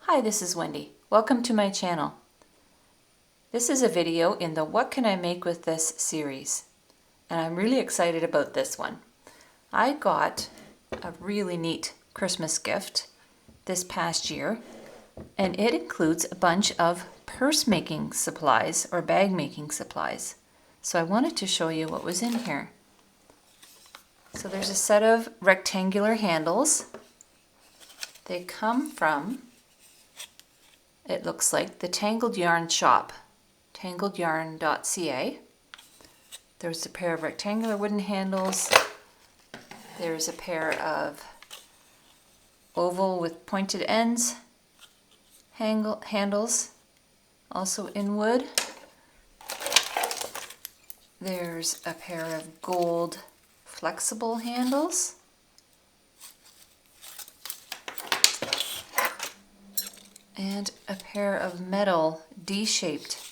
Hi, this is Wendy. Welcome to my channel. This is a video in the What Can I Make With This series, and I'm really excited about this one. I got a really neat Christmas gift this past year, and it includes a bunch of purse making supplies or bag making supplies. So I wanted to show you what was in here. So there's a set of rectangular handles. They come from, it looks like, the Tangled Yarn shop, tangledyarn.ca. There's a pair of rectangular wooden handles. There's a pair of oval with pointed ends handles, also in wood. There's a pair of gold flexible handles. And a pair of metal D-shaped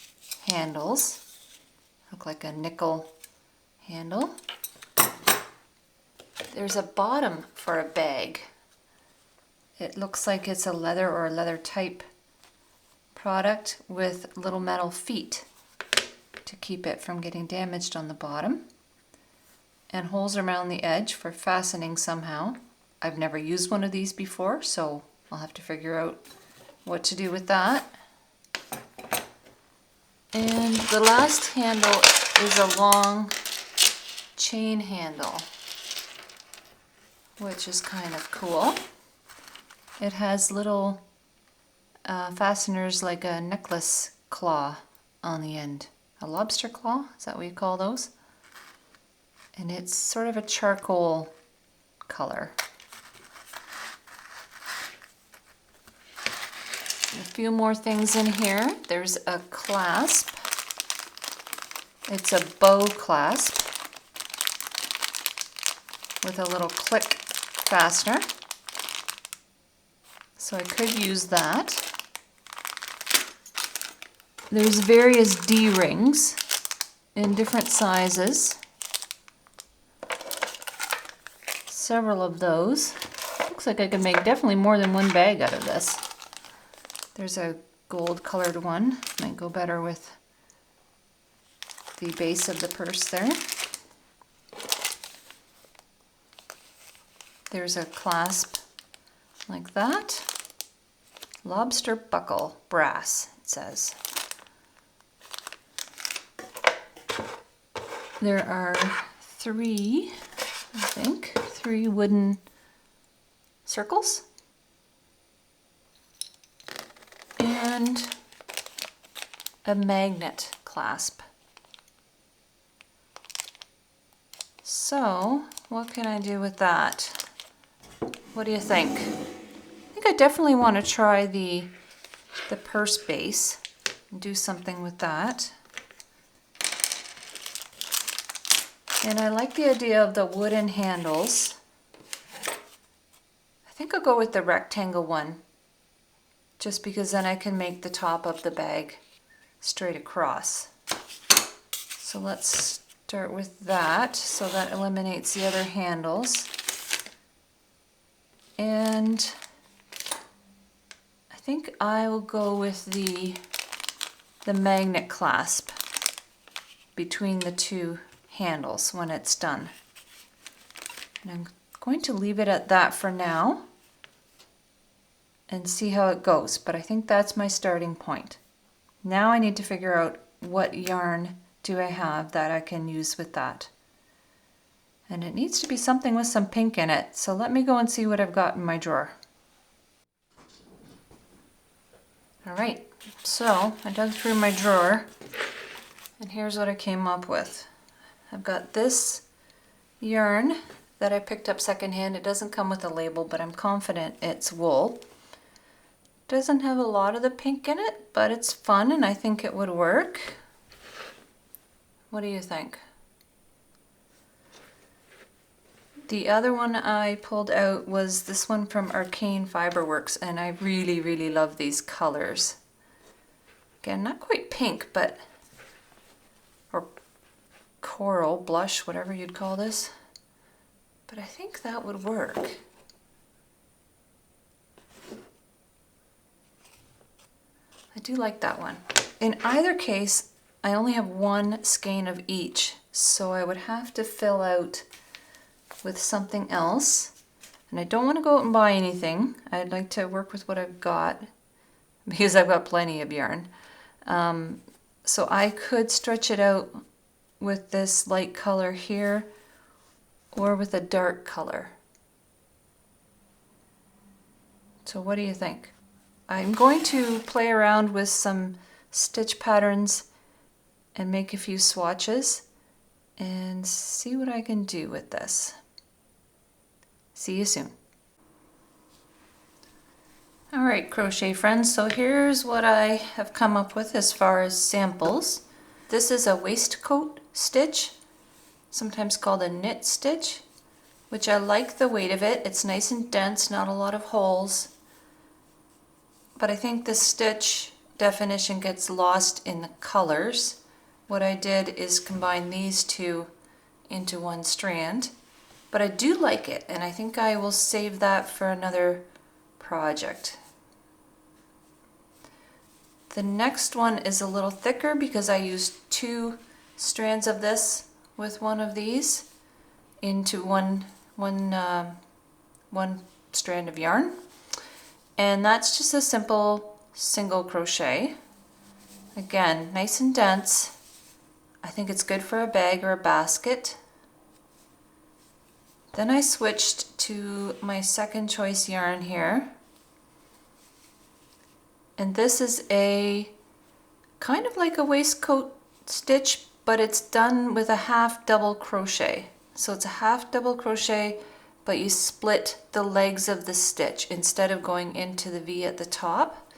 handles, look like a nickel handle. There's a bottom for a bag. It looks like it's a leather or a leather type product with little metal feet to keep it from getting damaged on the bottom, and holes around the edge for fastening somehow. I've never used one of these before, so I'll have to figure out what to do with that. And the last handle is a long chain handle, which is kind of cool. It has little fasteners like a necklace claw on the end. A lobster claw, is that what you call those? And it's sort of a charcoal color. A few more things in here. There's a clasp. It's a bow clasp with a little click fastener. So I could use that. There's various D-rings in different sizes. Several of those. Looks like I could make definitely more than one bag out of this. There's a gold colored one. Might go better with the base of the purse there. There's a clasp like that. Lobster buckle, brass, it says. There are three wooden circles. And a magnet clasp. So, what can I do with that? What do you think? I think I definitely want to try the purse base and do something with that. And I like the idea of the wooden handles. I think I'll go with the rectangle one, just because then I can make the top of the bag straight across. So let's start with that, so that eliminates the other handles. And I think I will go with the magnet clasp between the two handles when it's done. And I'm going to leave it at that for now and see how it goes, but I think that's my starting point. Now I need to figure out what yarn do I have that I can use with that. And it needs to be something with some pink in it, so let me go and see what I've got in my drawer. Alright, so I dug through my drawer and here's what I came up with. I've got this yarn that I picked up secondhand. It doesn't come with a label, but I'm confident it's wool. Doesn't have a lot of the pink in it, but it's fun and I think it would work. What do you think? The other one I pulled out was this one from Arcane Fiberworks, and I really, really love these colors. Again, not quite pink, but, or coral, blush, whatever you'd call this. But I think that would work. I do like that one. In either case, I only have one skein of each, so I would have to fill out with something else. And I don't want to go out and buy anything. I'd like to work with what I've got because I've got plenty of yarn. So I could stretch it out with this light color here or with a dark color. So what do you think? I'm going to play around with some stitch patterns and make a few swatches and see what I can do with this. See you soon. Alright, crochet friends, so here's what I have come up with as far as samples. This is a waistcoat stitch, sometimes called a knit stitch, which I like the weight of it. It's nice and dense, not a lot of holes. But I think the stitch definition gets lost in the colors. What I did is combine these two into one strand. But I do like it, and I think I will save that for another project. The next one is a little thicker because I used 2 strands of this with one of these into one strand of yarn. And that's just a simple single crochet. Again, nice and dense. I think it's good for a bag or a basket. Then I switched to my second choice yarn here. And this is a kind of like a waistcoat stitch, but it's done with a half double crochet. So it's a half double crochet, but you split the legs of the stitch. Instead of going into the V at the top,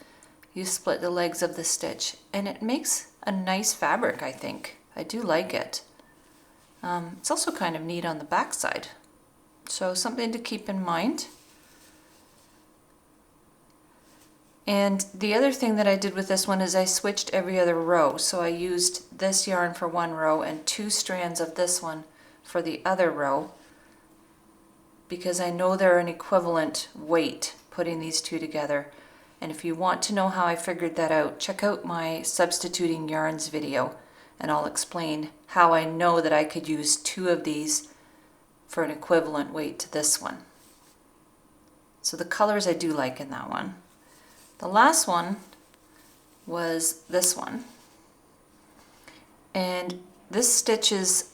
you split the legs of the stitch. And it makes a nice fabric, I think. I do like it. It's also kind of neat on the back side. So something to keep in mind. And the other thing that I did with this one is I switched every other row. So I used this yarn for one row and 2 strands of this one for the other row, because I know they're an equivalent weight putting these two together. And if you want to know how I figured that out, check out my substituting yarns video and I'll explain how I know that I could use 2 of these for an equivalent weight to this one. So the colors I do like in that one. The last one was this one. And this stitch is,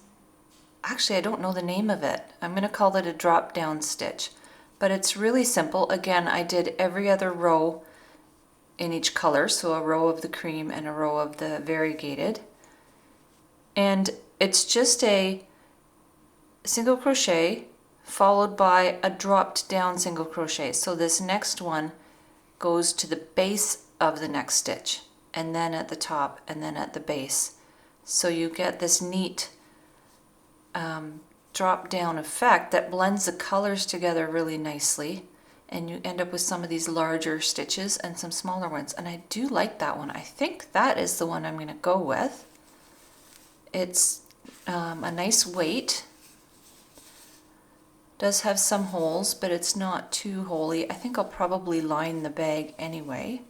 actually I don't know the name of it. I'm going to call it a drop down stitch. But it's really simple. Again, I did every other row in each color. So a row of the cream and a row of the variegated. And it's just a single crochet followed by a dropped down single crochet. So this next one goes to the base of the next stitch, and then at the top, and then at the base. So you get this neat drop down effect that blends the colors together really nicely, and you end up with some of these larger stitches and some smaller ones. And I do like that one. I think that is the one I'm going to go with. It's a nice weight. Does have some holes, but it's not too holy. I think I'll probably line the bag anyway.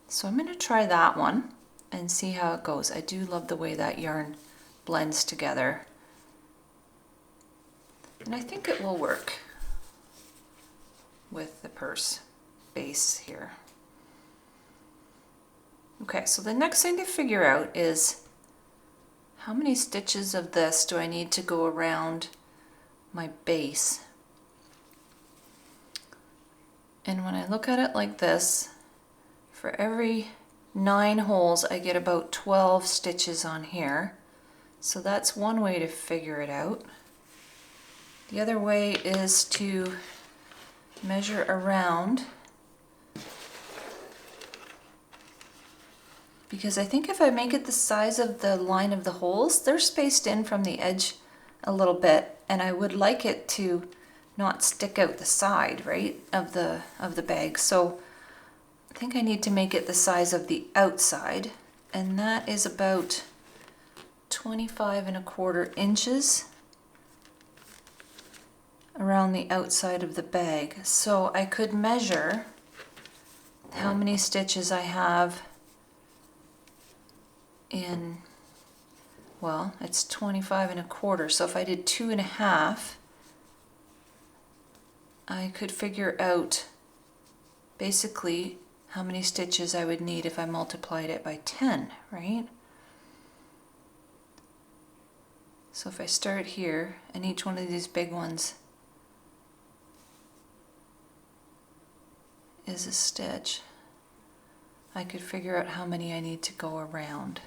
So I'm going to try that one and see how it goes. I do love the way that yarn blends together. And I think it will work with the purse base here. Okay, so the next thing to figure out is how many stitches of this do I need to go around my base. And when I look at it like this, for every 9 holes I get about 12 stitches on here. So that's one way to figure it out. The other way is to measure around, because I think if I make it the size of the line of the holes, they're spaced in from the edge a little bit, and I would like it to not stick out the side, right, of the bag. So I think I need to make it the size of the outside, and that is about 25¼ inches around the outside of the bag. So I could measure how many stitches I have in, well, it's 25 1/4, so if I did 2 1/2, I could figure out basically how many stitches I would need if I multiplied it by 10, right? So if I start here, and each one of these big ones is a stitch, I could figure out how many I need to go around.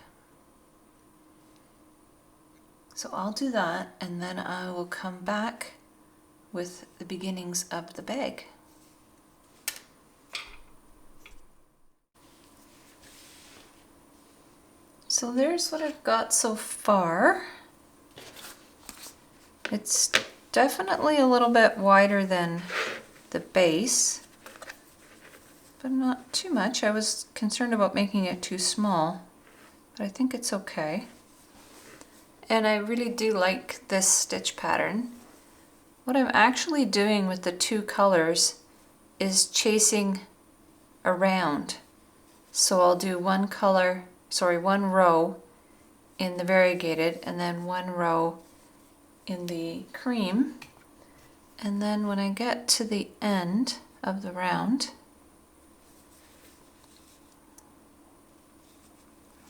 So I'll do that, and then I will come back with the beginnings of the bag. So there's what I've got so far. It's definitely a little bit wider than the base, but not too much. I was concerned about making it too small, but I think it's okay. And I really do like this stitch pattern. What I'm actually doing with the two colors is chasing around. So I'll do one row in the variegated, and then one row in the cream. And then when I get to the end of the round,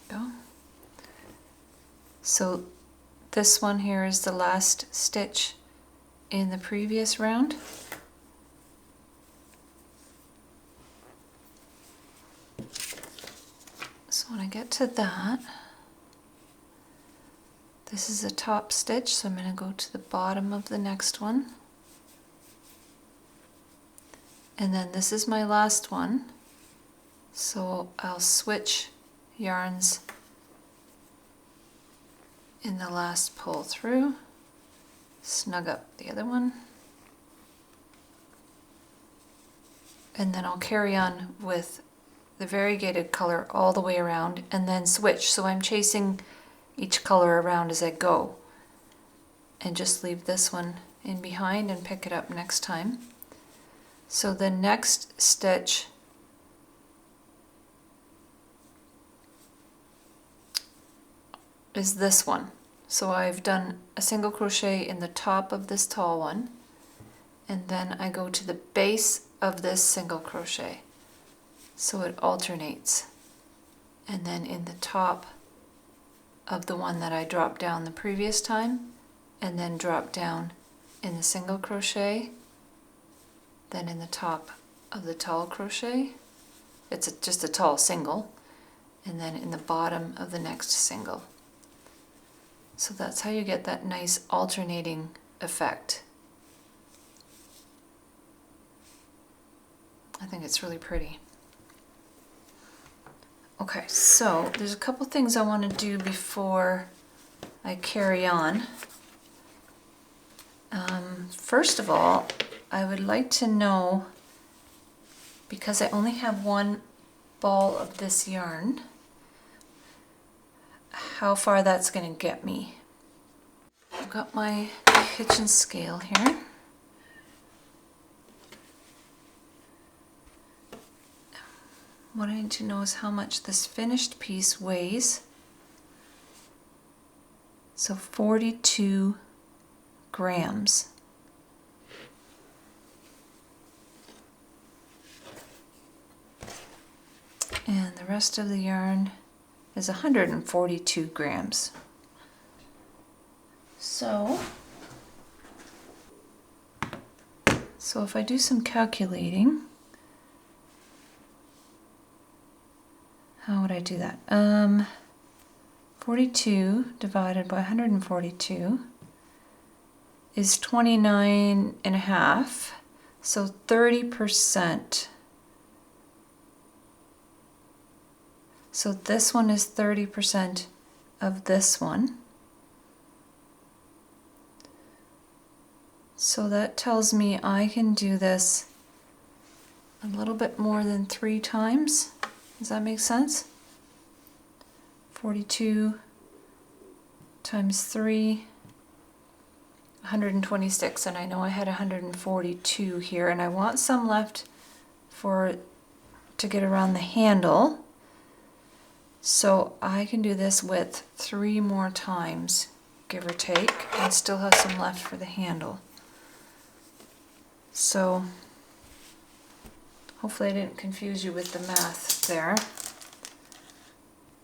go. So this one here is the last stitch in the previous round. So when I get to that, this is a top stitch, so I'm going to go to the bottom of the next one. And then this is my last one, so I'll switch yarns in the last pull through, snug up the other one, and then I'll carry on with the variegated color all the way around and then switch. So I'm chasing each color around as I go, and just leave this one in behind and pick it up next time. So the next stitch is this one. So I've done a single crochet in the top of this tall one, and then I go to the base of this single crochet, so it alternates, and then in the top of the one that I dropped down the previous time, and then drop down in the single crochet, then in the top of the tall crochet, it's just a tall single, and then in the bottom of the next single. So that's how you get that nice alternating effect. I think it's really pretty. Okay, so there's a couple things I want to do before I carry on. First of all, I would like to know, because I only have one ball of this yarn, how far that's going to get me. I've got my kitchen scale here. What I need to know is how much this finished piece weighs. So 42 grams. And the rest of the yarn is 142 grams. So if I do some calculating, how would I do that? 42 divided by 142 is 29.5, so 30%. So this one is 30% of this one. So that tells me I can do this a little bit more than 3 times. Does that make sense? 42 times 3, 126, and I know I had 142 here, and I want some left for to get around the handle. So I can do this with 3 more times, give or take, and still have some left for the handle. So hopefully I didn't confuse you with the math there.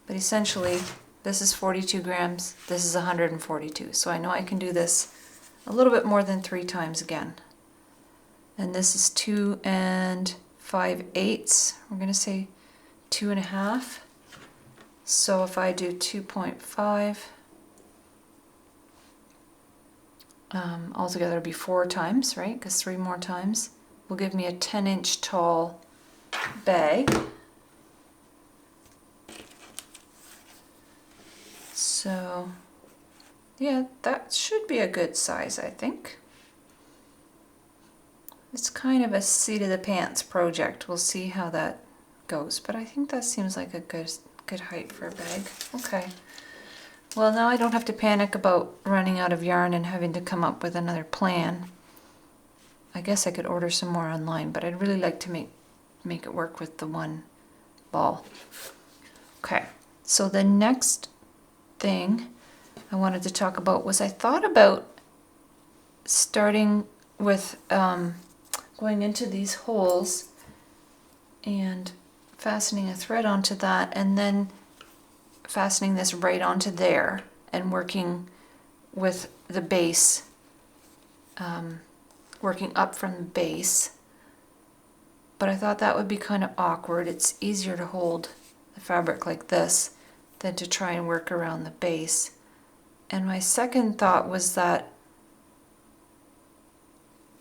But essentially, this is 42 grams, this is 142. So I know I can do this a little bit more than 3 times again. And this is 2 5/8. We're going to say 2.5. So if I do 2.5, altogether it'll be 4 times, right? Because 3 more times will give me a 10-inch tall bag. So yeah, that should be a good size, I think. It's kind of a seat of the pants project. We'll see how that goes, but I think that seems like a good height for a bag. Okay. Well, now I don't have to panic about running out of yarn and having to come up with another plan. I guess I could order some more online, but I'd really like to make it work with the one ball. Okay. So the next thing I wanted to talk about was I thought about starting with going into these holes and fastening a thread onto that, and then fastening this right onto there and working with the base, working up from the base. But I thought that would be kind of awkward. It's easier to hold the fabric like this than to try and work around the base. And my second thought was that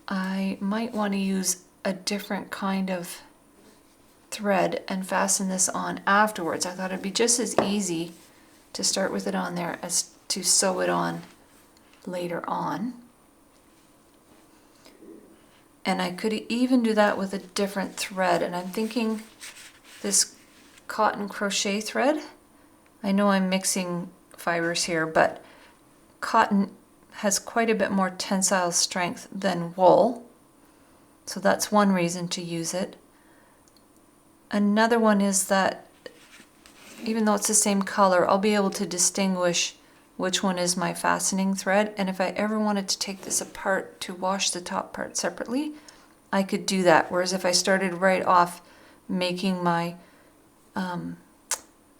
I might want to use a different kind of thread and fasten this on afterwards. I thought it'd be just as easy to start with it on there as to sew it on later on. And I could even do that with a different thread. And I'm thinking this cotton crochet thread. I know I'm mixing fibers here, but cotton has quite a bit more tensile strength than wool. So that's one reason to use it. Another one is that even though it's the same color, I'll be able to distinguish which one is my fastening thread. And if I ever wanted to take this apart to wash the top part separately, I could do that. Whereas if I started right off making my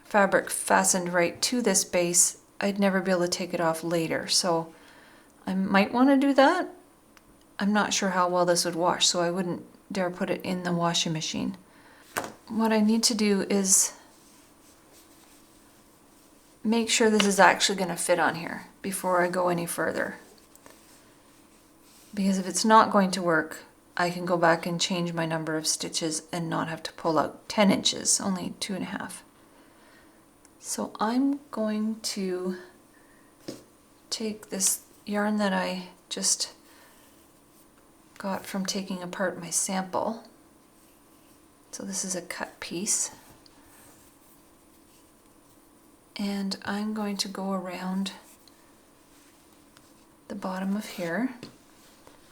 fabric fastened right to this base, I'd never be able to take it off later. So I might want to do that. I'm not sure how well this would wash, so I wouldn't dare put it in the washing machine. What I need to do is make sure this is actually going to fit on here before I go any further. Because if it's not going to work, I can go back and change my number of stitches and not have to pull out 10 inches, only 2.5. So I'm going to take this yarn that I just got from taking apart my sample. So this is a cut piece. And I'm going to go around the bottom of here.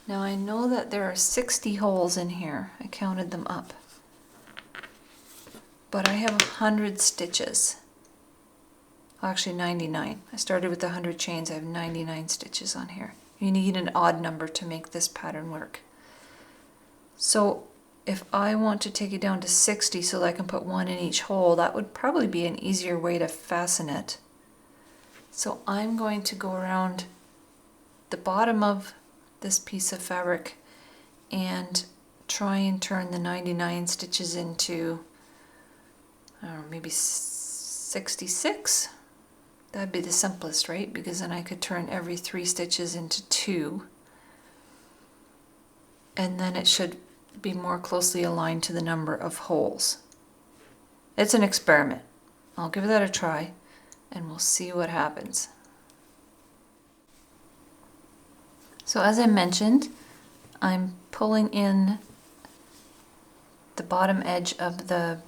Now I know that there are 60 holes in here. I counted them up. But I have 100 stitches. Actually 99. I started with 100 chains. I have 99 stitches on here. You need an odd number to make this pattern work. So if I want to take it down to 60 so that I can put one in each hole, that would probably be an easier way to fasten it. So I'm going to go around the bottom of this piece of fabric and try and turn the 99 stitches into, I don't know, maybe 66. That'd be the simplest, right? Because then I could turn every 3 stitches into 2. And then it should be more closely aligned to the number of holes. It's an experiment. I'll give that a try and we'll see what happens. So as I mentioned, I'm pulling in the bottom edge of the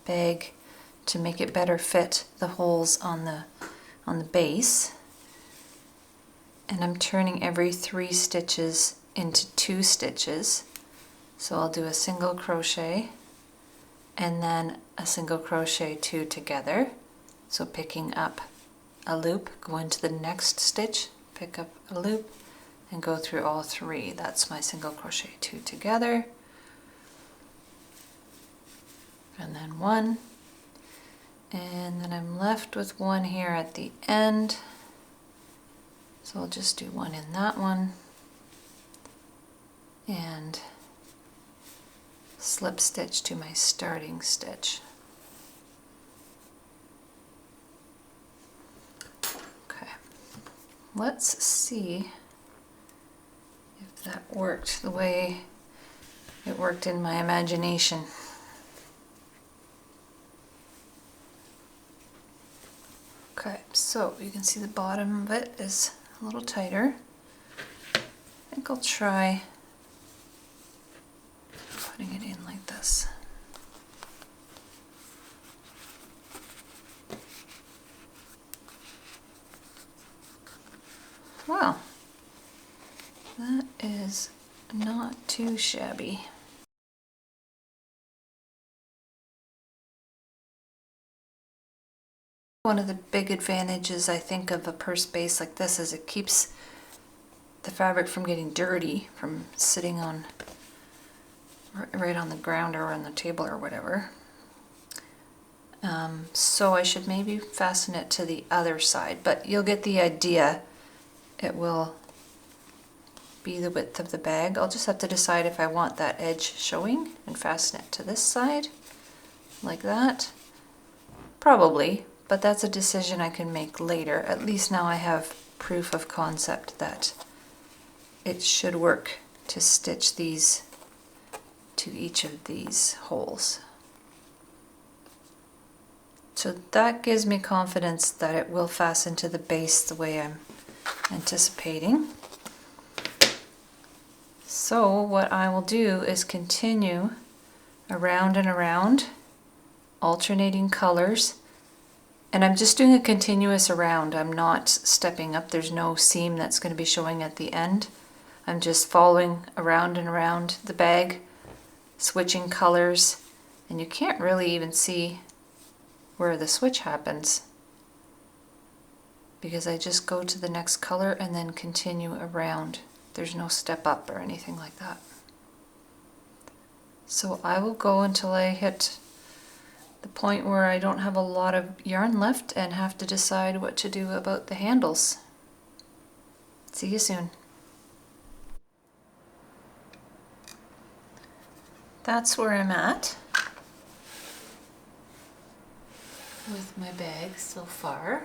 bag to make it better fit the holes on the base. And I'm turning every 3 stitches into 2 stitches. So I'll do a single crochet and then a single crochet 2 together. So picking up a loop, go into the next stitch, pick up a loop, and go through all 3. That's my single crochet 2 together, and then 1, and then I'm left with 1 here at the end, so I'll just do 1 in that one and slip stitch to my starting stitch. Okay, let's see if that worked the way it worked in my imagination. Okay, so you can see the bottom of it is a little tighter. I think I'll try putting it in like this. Wow, that is not too shabby. One of the big advantages I think of a purse base like this is it keeps the fabric from getting dirty, from sitting on right on the ground or on the table or whatever. So I should maybe fasten it to the other side, but you'll get the idea. It will be the width of the bag. I'll just have to decide if I want that edge showing and fasten it to this side like that. Probably, but that's a decision I can make later. At least now I have proof of concept that it should work to stitch these to each of these holes. So that gives me confidence that it will fasten to the base the way I'm anticipating. So what I will do is continue around and around, alternating colors, and I'm just doing a continuous around. I'm not stepping up. There's no seam that's going to be showing at the end. I'm just following around and around the bag, switching colors, and you can't really even see where the switch happens because I just go to the next color and then continue around. There's no step up or anything like that. So I will go until I hit the point where I don't have a lot of yarn left and have to decide what to do about the handles. See you soon. That's where I'm at with my bag so far.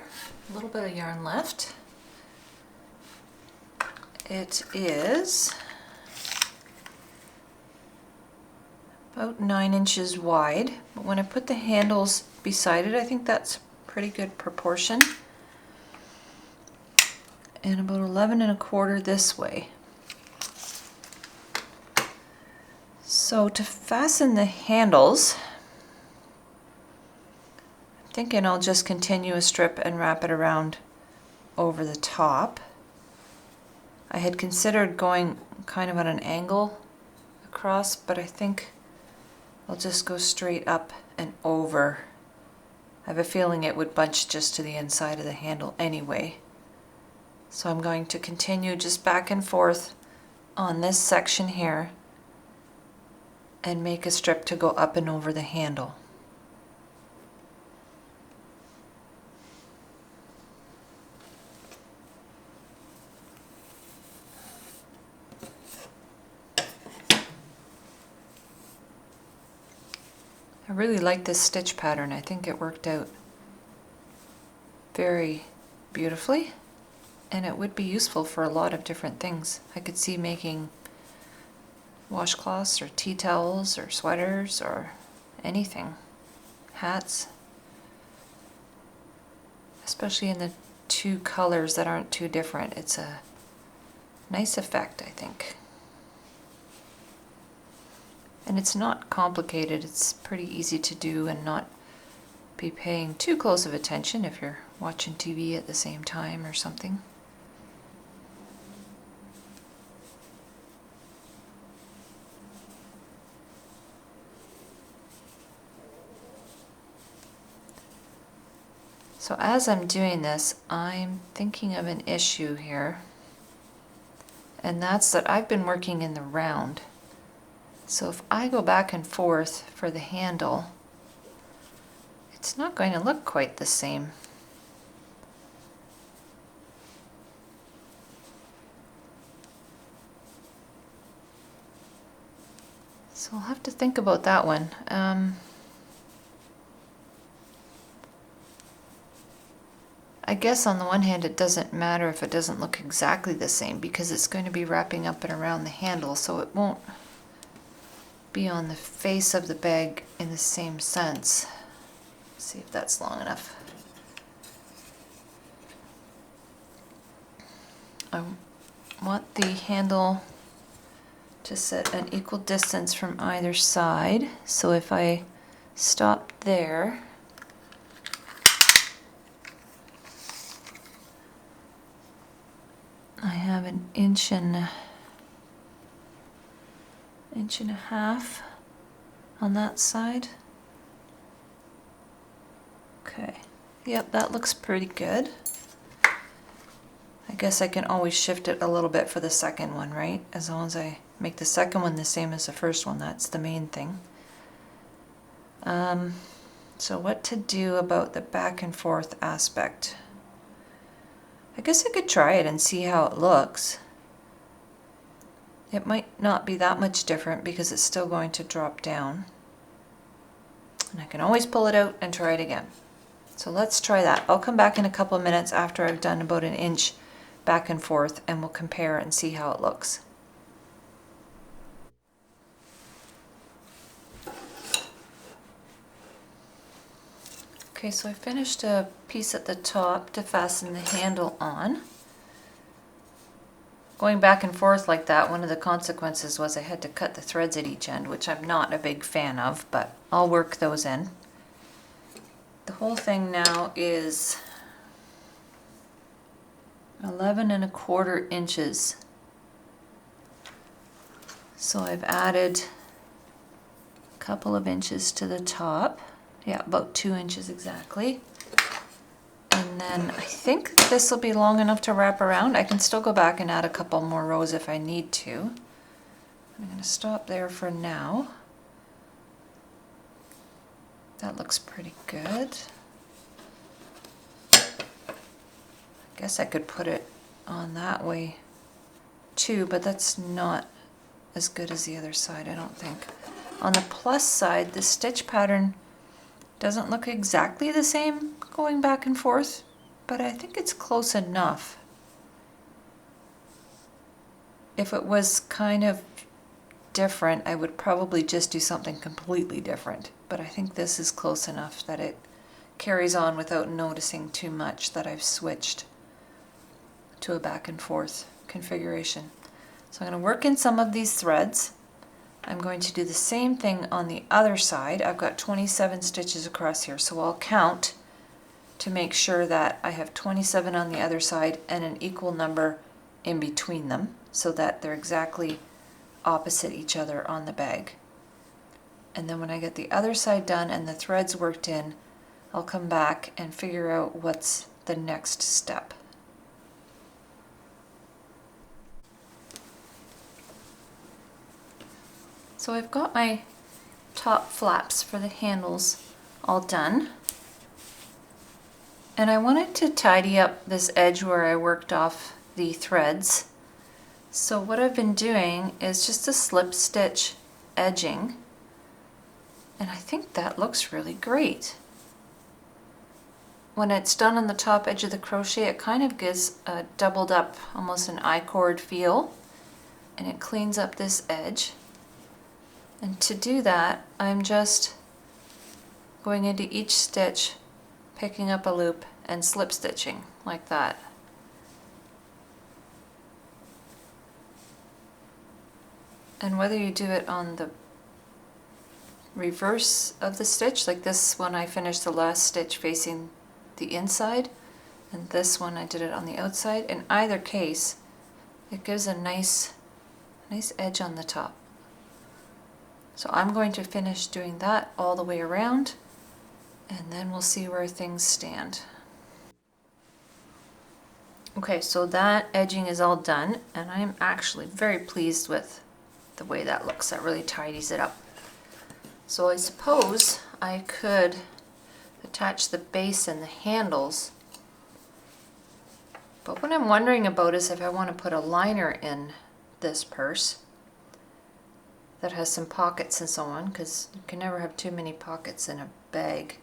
A little bit of yarn left. It is about 9 inches wide, but when I put the handles beside it, I think that's pretty good proportion. And about 11 1/4 this way. So to fasten the handles, I'm thinking I'll just continue a strip and wrap it around over the top. I had considered going kind of at an angle across, but I think I'll just go straight up and over. I have a feeling it would bunch just to the inside of the handle anyway. So I'm going to continue just back and forth on this section here and make a strip to go up and over the handle. I really like this stitch pattern. I think it worked out very beautifully, and it would be useful for a lot of different things. I could see making washcloths or tea towels or sweaters or anything, hats, especially in the 2 colors that aren't too different. It's a nice effect, I think. And it's not complicated. It's pretty easy to do and not be paying too close of attention if you're watching TV at the same time or something. So as I'm doing this, I'm thinking of an issue here, and that's that I've been working in the round. So if I go back and forth for the handle, it's not going to look quite the same. So I'll have to think about that one. I guess on the one hand it doesn't matter if it doesn't look exactly the same because it's going to be wrapping up and around the handle, so it won't be on the face of the bag in the same sense. Let's see if that's long enough. I want the handle to set an equal distance from either side, so if I stop there, I have an inch and a half on that side. Okay, yep, that looks pretty good. I guess I can always shift it a little bit for the second one, right? As long as I make the second one the same as the first one, that's the main thing. So what to do about the back and forth aspect? I guess I could try it and see how it looks. It might not be that much different because it's still going to drop down. And I can always pull it out and try it again. So let's try that. I'll come back in a couple of minutes after I've done about an inch back and forth and we'll compare and see how it looks. Okay, so I finished a piece at the top to fasten the handle on. Going back and forth like that, one of the consequences was I had to cut the threads at each end, which I'm not a big fan of, but I'll work those in. The whole thing now is 11¼ inches. So I've added a couple of inches to the top. Yeah, about 2 inches exactly. And then I think this will be long enough to wrap around. I can still go back and add a couple more rows if I need to. I'm going to stop there for now. That looks pretty good. I guess I could put it on that way too, but that's not as good as the other side, I don't think. On the plus side, the stitch pattern doesn't look exactly the same going back and forth, but I think it's close enough. If it was kind of different, I would probably just do something completely different, but I think this is close enough that it carries on without noticing too much that I've switched to a back and forth configuration. So I'm going to work in some of these threads. I'm going to do the same thing on the other side. I've got 27 stitches across here, so I'll count to make sure that I have 27 on the other side and an equal number in between them so that they're exactly opposite each other on the bag. And then when I get the other side done and the threads worked in, I'll come back and figure out what's the next step. So I've got my top flaps for the handles all done. And I wanted to tidy up this edge where I worked off the threads. So what I've been doing is just a slip stitch edging. And I think that looks really great. When it's done on the top edge of the crochet, it kind of gives a doubled up, almost an I-cord feel. And it cleans up this edge. And to do that, I'm just going into each stitch, picking up a loop and slip stitching like that. And whether you do it on the reverse of the stitch, like this one I finished the last stitch facing the inside, and this one I did it on the outside, in either case it gives a nice edge on the top. So I'm going to finish doing that all the way around, and then we'll see where things stand. Okay, so that edging is all done, and I'm actually very pleased with the way that looks. That really tidies it up. So I suppose I could attach the base and the handles, but what I'm wondering about is if I want to put a liner in this purse that has some pockets and so on, because you can never have too many pockets in a bag.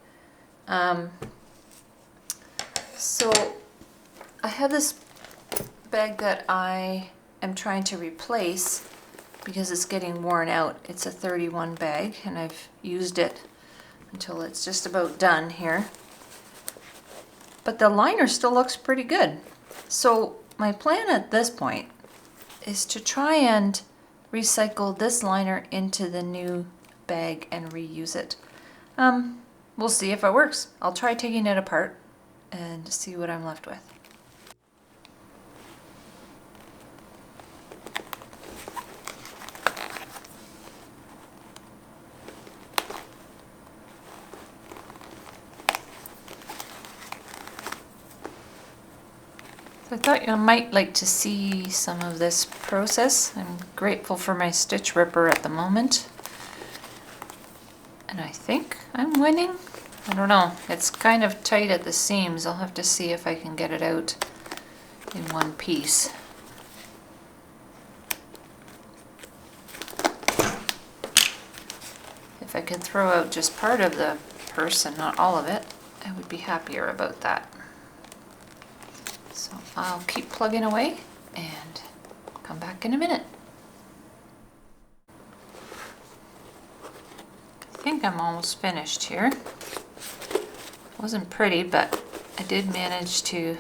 So I have this bag that I am trying to replace because it's getting worn out. It's a 31 bag and I've used it until it's just about done here. But the liner still looks pretty good. So my plan at this point is to try and recycle this liner into the new bag and reuse it. We'll see if it works. I'll try taking it apart and see what I'm left with. I thought you might like to see some of this process. I'm grateful for my stitch ripper at the moment. And I think I'm winning. I don't know. It's kind of tight at the seams. I'll have to see if I can get it out in one piece. If I could throw out just part of the purse and not all of it, I would be happier about that. So I'll keep plugging away and come back in a minute. I think I'm almost finished here. Wasn't pretty, but I did manage to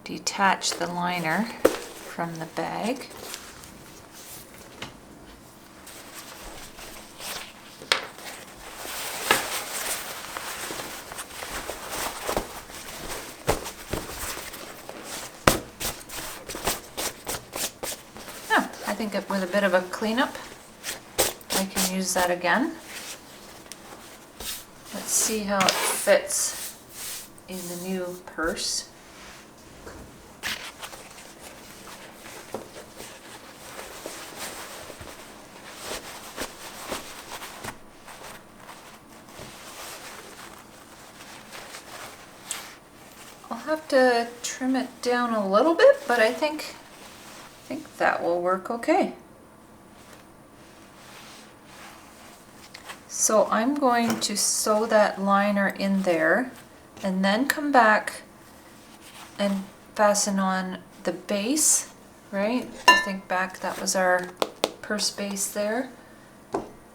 detach the liner from the bag. I think with a bit of a cleanup, I can use that again. Let's see how it fits in the new purse. I'll have to trim it down a little bit, but I think that will work okay. So I'm going to sew that liner in there and then come back and fasten on the base, right? I think back that was our purse base there,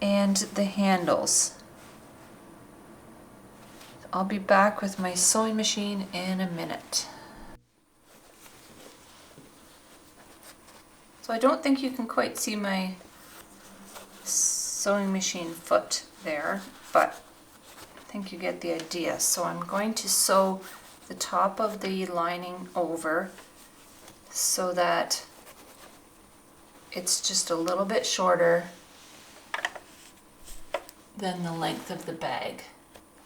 and the handles. I'll be back with my sewing machine in a minute. So I don't think you can quite see my sewing machine foot there, but I think you get the idea. So I'm going to sew the top of the lining over so that it's just a little bit shorter than the length of the bag,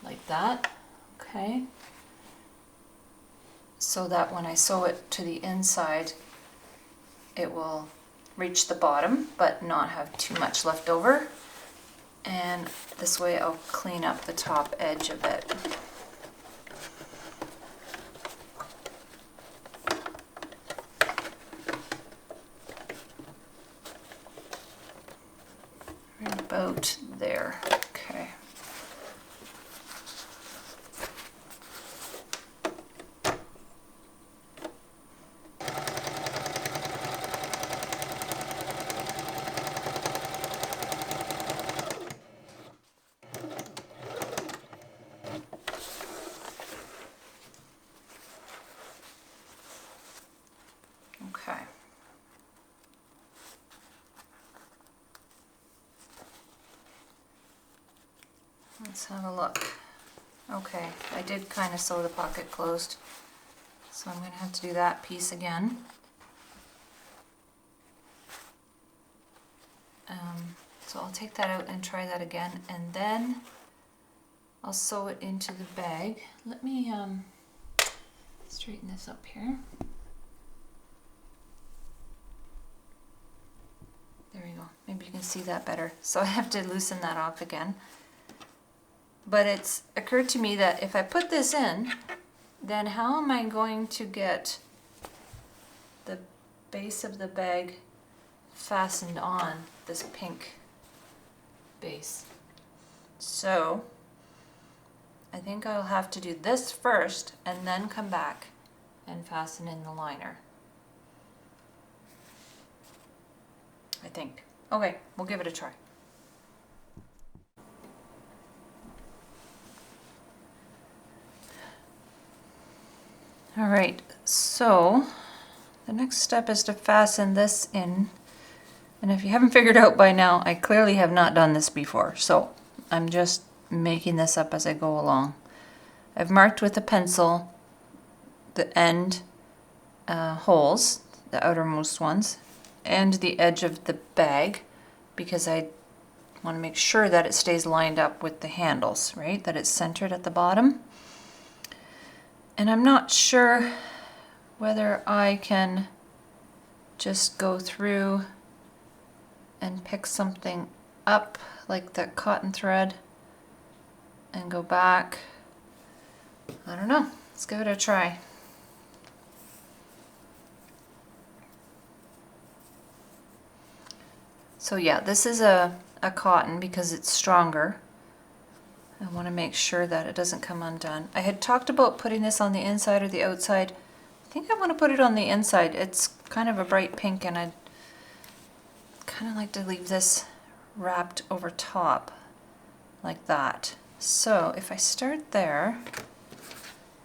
like that, okay? So that when I sew it to the inside, it will reach the bottom but not have too much left over, and this way I'll clean up the top edge a bit. Right about there, okay. Okay. Let's have a look. Okay, I did kind of sew the pocket closed, so I'm going to have to do that piece again. So I'll take that out and try that again, and then I'll sew it into the bag. Let me straighten this up here. Maybe you can see that better. So I have to loosen that off again. But it's occurred to me that if I put this in, then how am I going to get the base of the bag fastened on this pink base? So I think I'll have to do this first and then come back and fasten in the liner. I think. Okay, we'll give it a try. All right, so the next step is to fasten this in. And if you haven't figured out by now, I clearly have not done this before. So I'm just making this up as I go along. I've marked with a pencil the end holes, the outermost ones, and the edge of the bag, because I want to make sure that it stays lined up with the handles, right? That it's centered at the bottom. And I'm not sure whether I can just go through and pick something up like that cotton thread and go back. I don't know. Let's give it a try. So yeah, this is a cotton because it's stronger. I want to make sure that it doesn't come undone. I had talked about putting this on the inside or the outside. I think I want to put it on the inside. It's kind of a bright pink and I'd kind of like to leave this wrapped over top like that. So if I start there,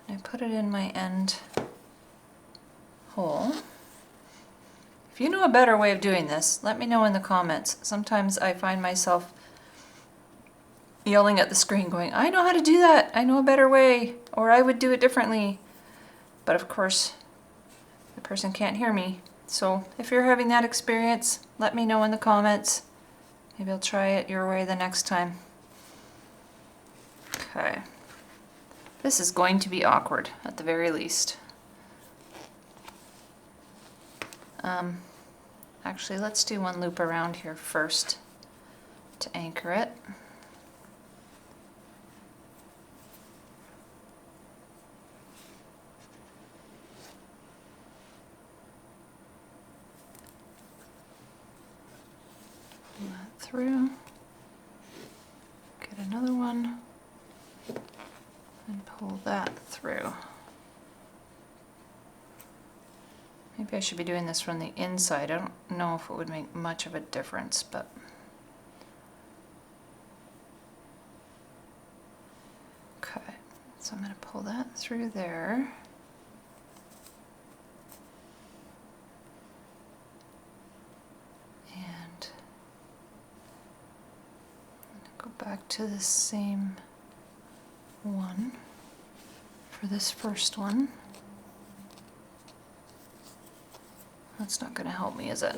and I put it in my end hole. If you know a better way of doing this, let me know in the comments. Sometimes I find myself yelling at the screen going, I know how to do that, I know a better way, or I would do it differently. But of course, the person can't hear me. So if you're having that experience, let me know in the comments. Maybe I'll try it your way the next time. Okay. This is going to be awkward at the very least. Actually, let's do one loop around here first to anchor it. Pull that through. Get another one and pull that through. Maybe I should be doing this from the inside. I don't know if it would make much of a difference, but okay. So I'm going to pull that through there. And I'm going to go back to the same one for this first one. That's not going to help me, is it?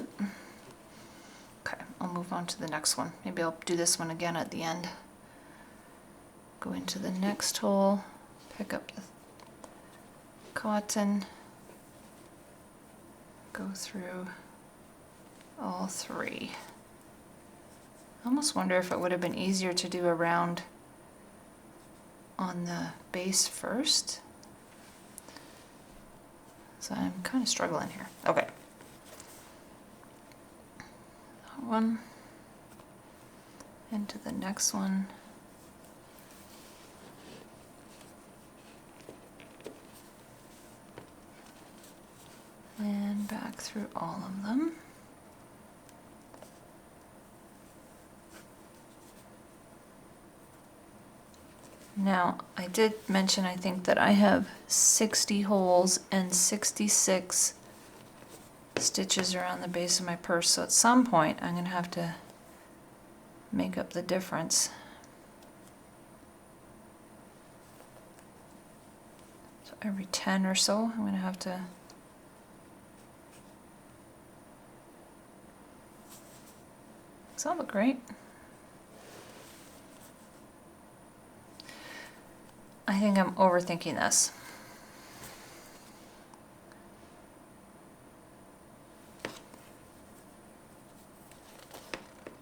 Okay, I'll move on to the next one. Maybe I'll do this one again at the end. Go into the next hole, pick up the cotton, go through all three. I almost wonder if it would have been easier to do a round on the base first. So I'm kind of struggling here. Okay. One into the next one, and back through all of them. Now I did mention, I think, that I have 60 holes and 66 stitches around the base of my purse, so at some point I'm going to have to make up the difference. So every 10 or so I'm going to have to does that look right? I think I'm overthinking this.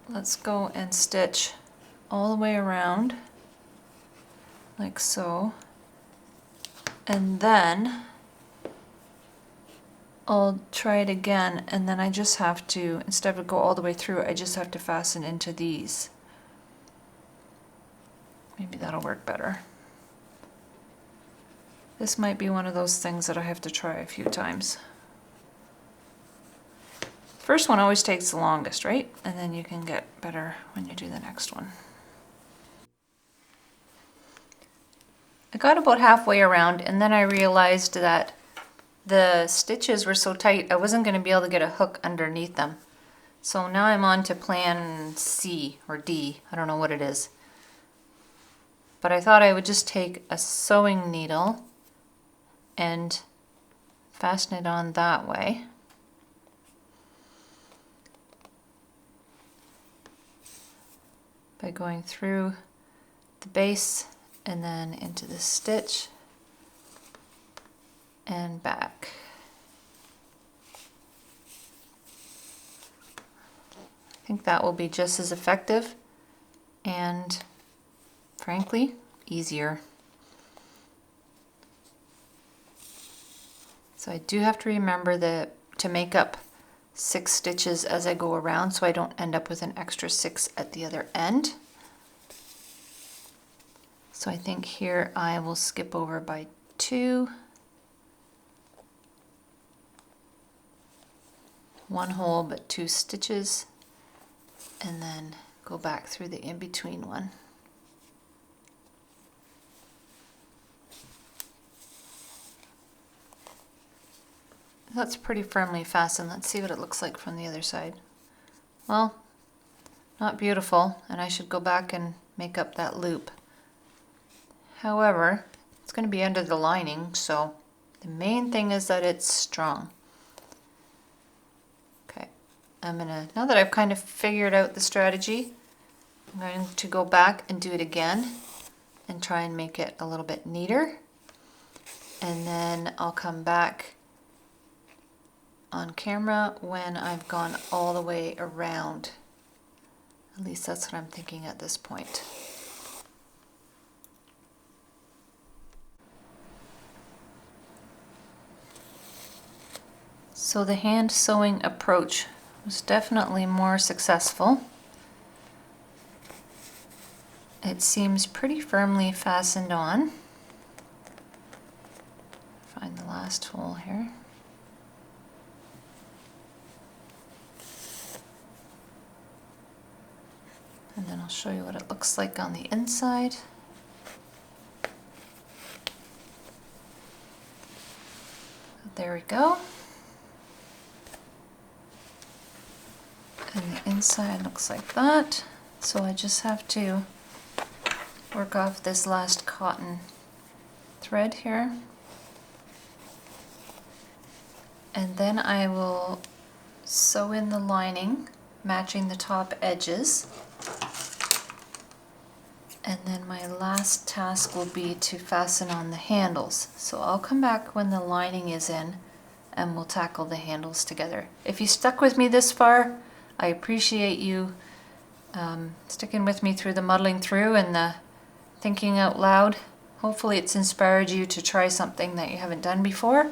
let's go and stitch all the way around like so, and then I'll try it again, and then I just have to, instead of go all the way through, I just have to fasten into these. Maybe that'll work better. This might be one of those things that I have to try a few times. First one always takes the longest, right? And then you can get better when you do the next one. I got about halfway around, and then I realized that the stitches were so tight I wasn't going to be able to get a hook underneath them. So now I'm on to plan C or D, I don't know what it is. But I thought I would just take a sewing needle and fasten it on that way. By going through the base and then into the stitch and back. I think that will be just as effective and, frankly, easier. So I do have to remember to make up 6 stitches as I go around so I don't end up with an extra 6 at the other end. So I think here I will skip over by 2. 1 hole but 2 stitches, and then go back through the in-between one. That's pretty firmly fastened. Let's see what it looks like from the other side. Well, not beautiful, and I should go back and make up that loop. However, it's going to be under the lining, so the main thing is that it's strong. Okay, now that I've kind of figured out the strategy, I'm going to go back and do it again and try and make it a little bit neater. And then I'll come back on camera when I've gone all the way around. At least that's what I'm thinking at this point. So the hand sewing approach was definitely more successful. It seems pretty firmly fastened on. Find the last hole here. And then I'll show you what it looks like on the inside. There we go. And the inside looks like that. So I just have to work off this last cotton thread here. And then I will sew in the lining, matching the top edges. And then my last task will be to fasten on the handles. So I'll come back when the lining is in and we'll tackle the handles together. If you stuck with me this far, I appreciate you sticking with me through the muddling through and the thinking out loud. Hopefully it's inspired you to try something that you haven't done before.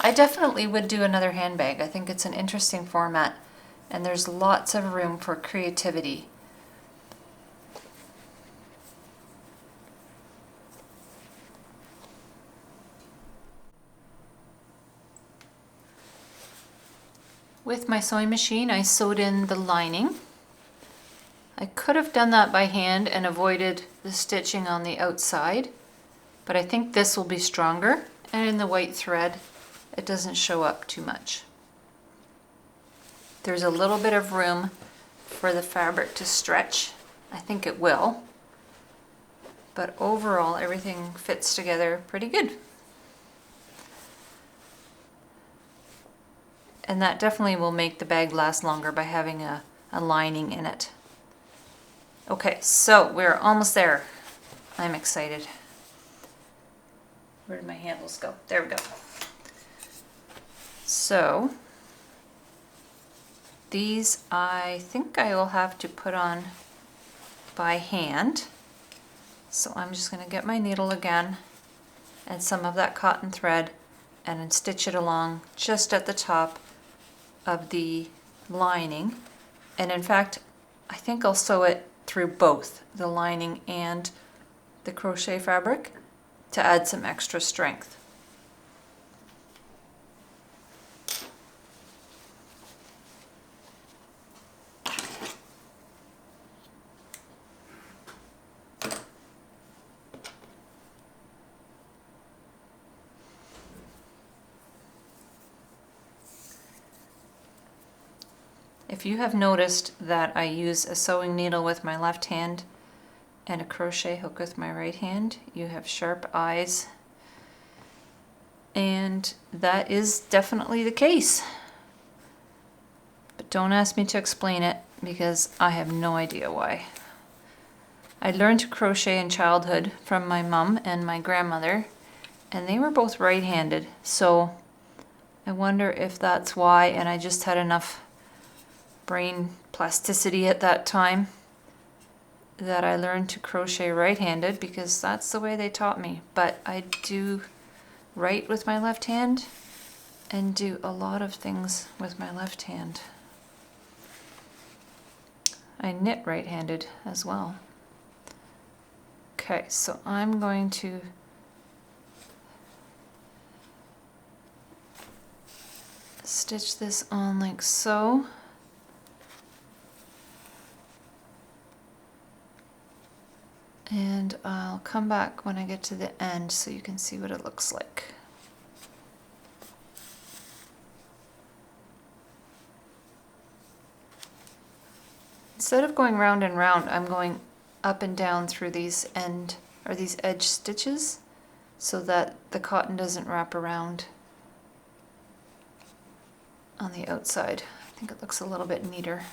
I definitely would do another handbag. I think it's an interesting format and there's lots of room for creativity. With my sewing machine, I sewed in the lining. I could have done that by hand and avoided the stitching on the outside, but I think this will be stronger, and in the white thread, it doesn't show up too much. There's a little bit of room for the fabric to stretch. I think it will, but overall, everything fits together pretty good. And that definitely will make the bag last longer by having a lining in it. Okay, so we're almost there. I'm excited. Where did my handles go? There we go. So These I think I will have to put on by hand. So I'm just going to get my needle again and some of that cotton thread and then stitch it along just at the top of the lining. And in fact, I think I'll sew it through both the lining and the crochet fabric to add some extra strength. If you have noticed that I use a sewing needle with my left hand and a crochet hook with my right hand, you have sharp eyes, and that is definitely the case. But don't ask me to explain it because I have no idea why. I learned to crochet in childhood from my mom and my grandmother, and they were both right-handed, so I wonder if that's why, and I just had enough brain plasticity at that time that I learned to crochet right-handed because that's the way they taught me. But I do write with my left hand and do a lot of things with my left hand. I knit right-handed as well. Okay, so I'm going to stitch this on like so. And I'll come back when I get to the end so you can see what it looks like. Instead of going round and round, I'm going up and down through these these edge stitches so that the cotton doesn't wrap around on the outside. I think it looks a little bit neater.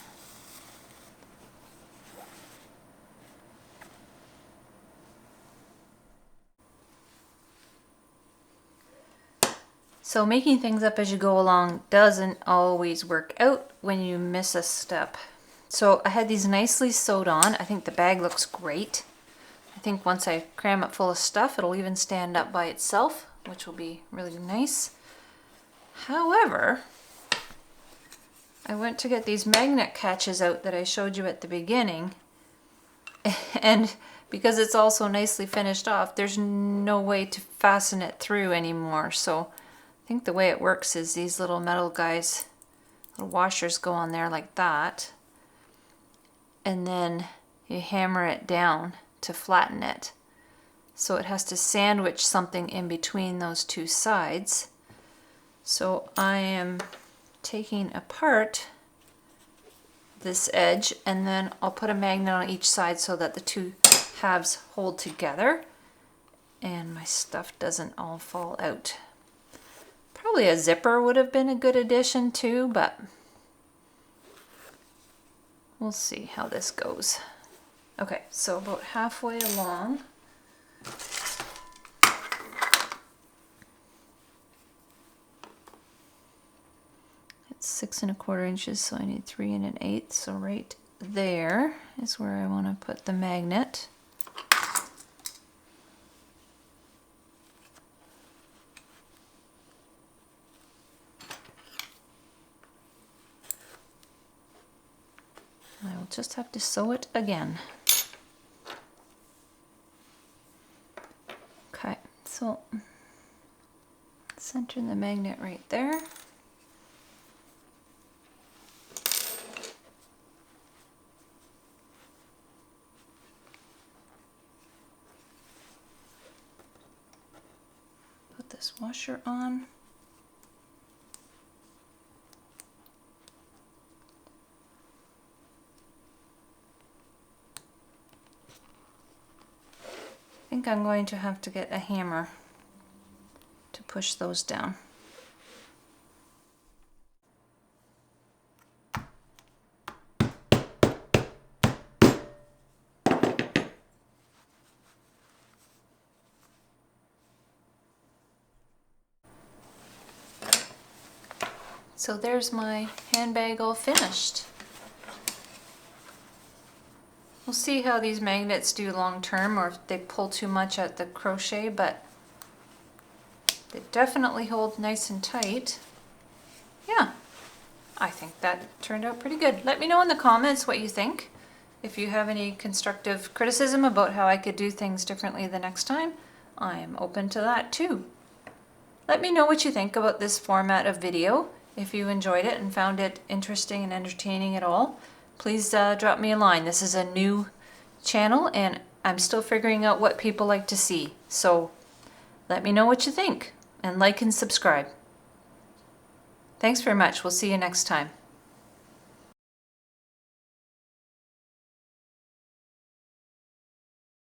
So making things up as you go along doesn't always work out when you miss a step. So I had these nicely sewed on. I think the bag looks great. I think once I cram it full of stuff, it'll even stand up by itself, which will be really nice. However, I went to get these magnet catches out that I showed you at the beginning, and because it's all so nicely finished off, there's no way to fasten it through anymore. So I think the way it works is these little metal guys, little washers go on there like that, and then you hammer it down to flatten it. So it has to sandwich something in between those two sides. So I am taking apart this edge, and then I'll put a magnet on each side so that the two halves hold together and my stuff doesn't all fall out. Probably a zipper would have been a good addition too, but we'll see how this goes. Okay, so about halfway along, it's 6 1/4 inches, so I need 3 1/8. So right there is where I want to put the magnet. I will just have to sew it again. Okay, so center the magnet right there. Put this washer on. I think I'm going to have to get a hammer to push those down. So there's my handbag all finished. We'll see how these magnets do long term, or if they pull too much at the crochet, but they definitely hold nice and tight. Yeah, I think that turned out pretty good. Let me know in the comments what you think. If you have any constructive criticism about how I could do things differently the next time, I am open to that too. Let me know what you think about this format of video. If you enjoyed it and found it interesting and entertaining at all, please drop me a line. This is a new channel and I'm still figuring out what people like to see. So let me know what you think and like and subscribe. Thanks very much. We'll see you next time.